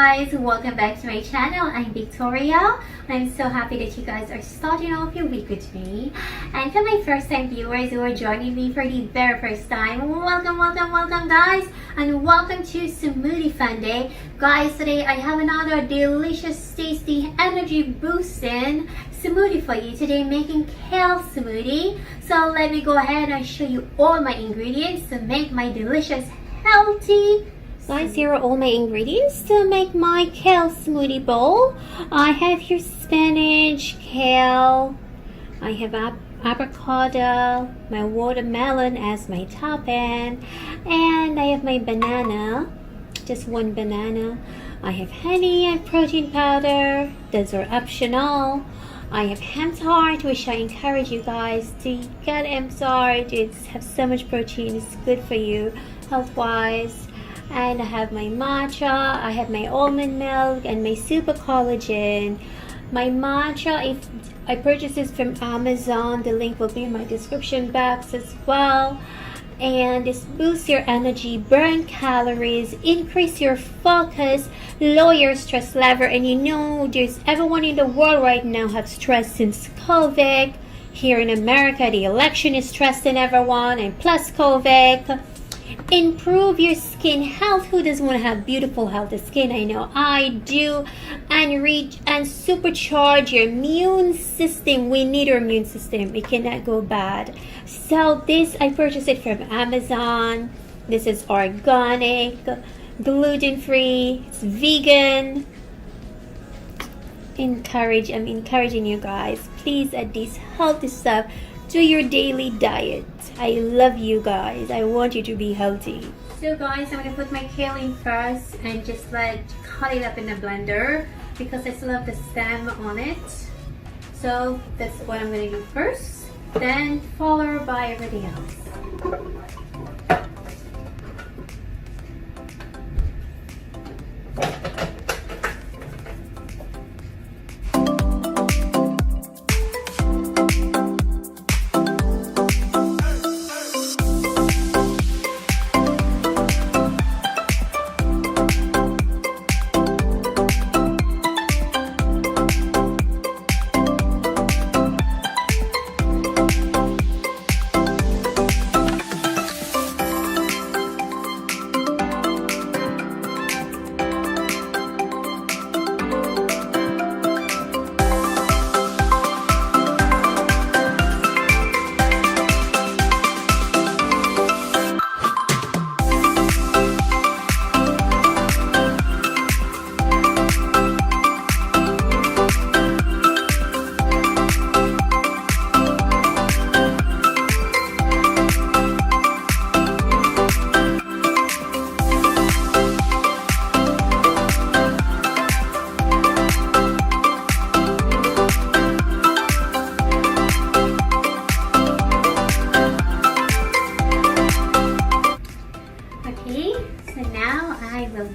guys, welcome back to my channel. I'm Victoria. I'm so happy that you guys are starting off your week with me. And for my first time viewers who are joining me for the very first time, welcome guys, and welcome to Smoothie Funday. Guys, today I have another delicious, tasty, energy boosting smoothie for you today, making kale smoothie. So let me go ahead and show you all my ingredients to make my delicious, healthy. Guys, here are all my ingredients to make my kale smoothie bowl. I have here spinach, kale, I have avocado, my watermelon as my topping, and I have my banana, just one banana. I have honey and protein powder, those are optional. I have hemp tart, which I encourage you guys to get hemp tart. It has so much protein, it's good for you health-wise. And I have my matcha, I have my almond milk, and my super collagen. My matcha, if I purchased this from Amazon, the link will be in my description box as well. And this boosts your energy, burn calories, increase your focus, lower your stress level. And you know, there's everyone in the world right now have stress since COVID. Here in America, the election is stressing everyone, and plus COVID. Improve your skin health. Who doesn't want to have beautiful healthy skin? I know I do. And reach and supercharge your immune system. We need our immune system. It cannot go bad. So this, I purchased it from Amazon. This is organic, gluten-free, it's vegan. I'm encouraging you guys, please add this healthy stuff to your daily diet. I love you guys. I want you to be healthy. So guys, I'm gonna put my kale in first and just cut it up in the blender because I still have the stem on it. So that's what I'm gonna do first, then followed by everything else.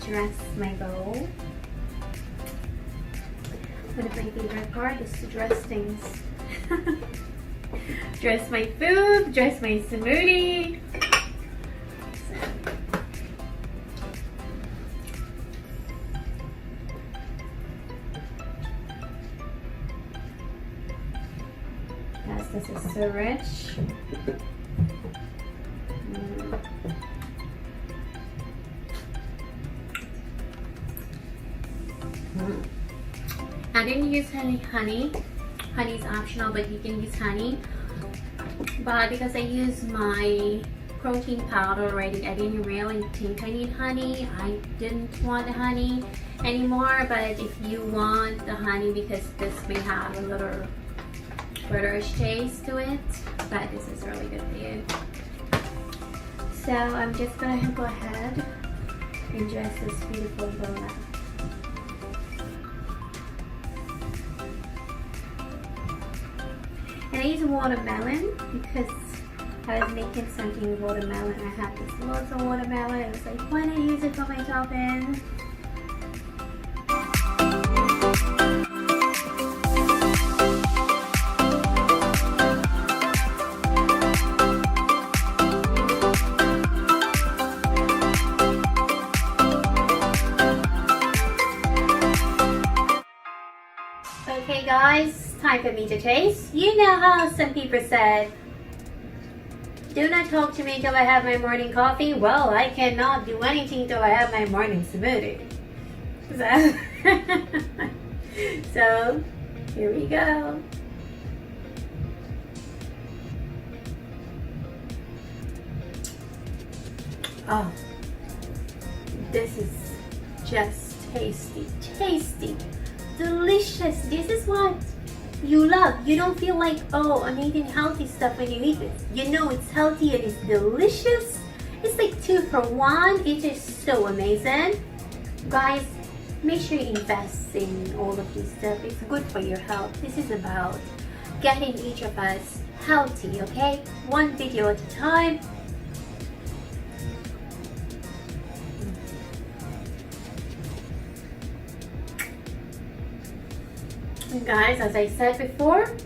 Dress my bowl. One of my favorite part is to dress things. Dress my food, dress my smoothie. Yes, this is so rich. I didn't use honey. Honey is optional, but you can use honey. But because I use my protein powder already, I didn't really think I need honey. I didn't want the honey anymore. But if you want the honey, because this may have a little butterish taste to it, but this is really good for you. So I'm just gonna go ahead and dress this beautiful bowl up. And I use watermelon because I was making something with watermelon. I had this lots of watermelon. I was like, why not use it for my topping? Okay guys, time for me to taste. You know how some people said, do not talk to me till I have my morning coffee. Well, I cannot do anything till I have my morning smoothie. So here we go. Oh, this is just tasty, delicious. This is what you love. You don't feel like, oh, I'm eating healthy stuff when you eat it. You know it's healthy and it's delicious. It's like 2 for 1. It is so amazing. Guys, make sure you invest in all of this stuff. It's good for your health. This is about getting each of us healthy, okay? One video at a time. Guys, as I said before,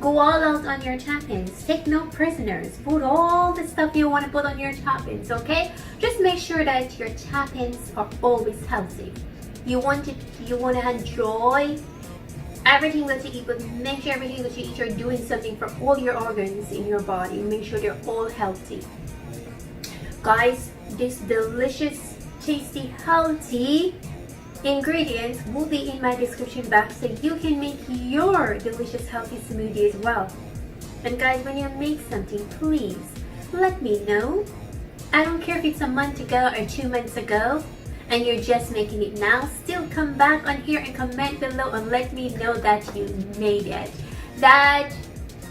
go all out on your toppings. Take no prisoners. Put all the stuff you want to put on your toppings, okay? Just make sure that your toppings are always healthy. You want to enjoy everything that you eat, but make sure everything that you eat are doing something for all your organs in your body. Make sure they're all healthy. Guys, this delicious, tasty, healthy ingredients will be in my description box so you can make your delicious healthy smoothie as well. And guys, when you make something, please let me know. I don't care if it's a month ago or 2 months ago and you're just making it now. Still come back on here and comment below and let me know that you made it. That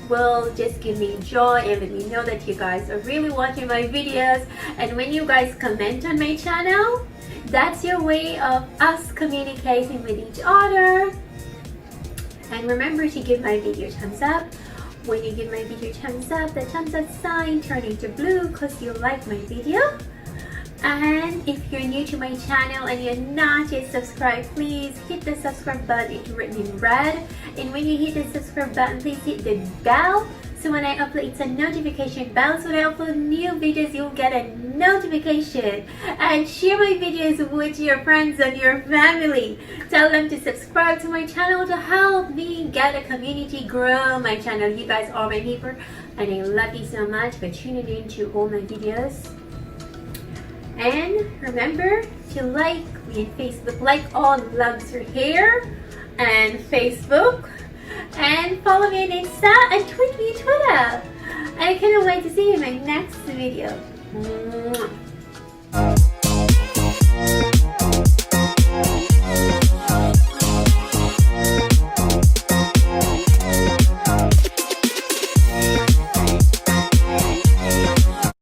will just give me joy and let me know that you guys are really watching my videos. And when you guys comment on my channel, that's your way of us communicating with each other. And remember to give my video a thumbs up. When you give my video a thumbs up, the thumbs up sign turn into blue because you like my video. And if you're new to my channel and you're not yet subscribed, please hit the subscribe button. It's written in red. And when you hit the subscribe button, please hit the bell. So when I upload, it's a notification bell. So when I upload new videos, you'll get a notification. And share my videos with your friends and your family. Tell them to subscribe to my channel to help me get a community, grow my channel. You guys are my people. And I love you so much for tuning in to all my videos. And remember to like me on Facebook. Like all loves her hair and Facebook. And follow me on Insta and tweet me on Twitter. I cannot wait to see you in my next video. Mwah.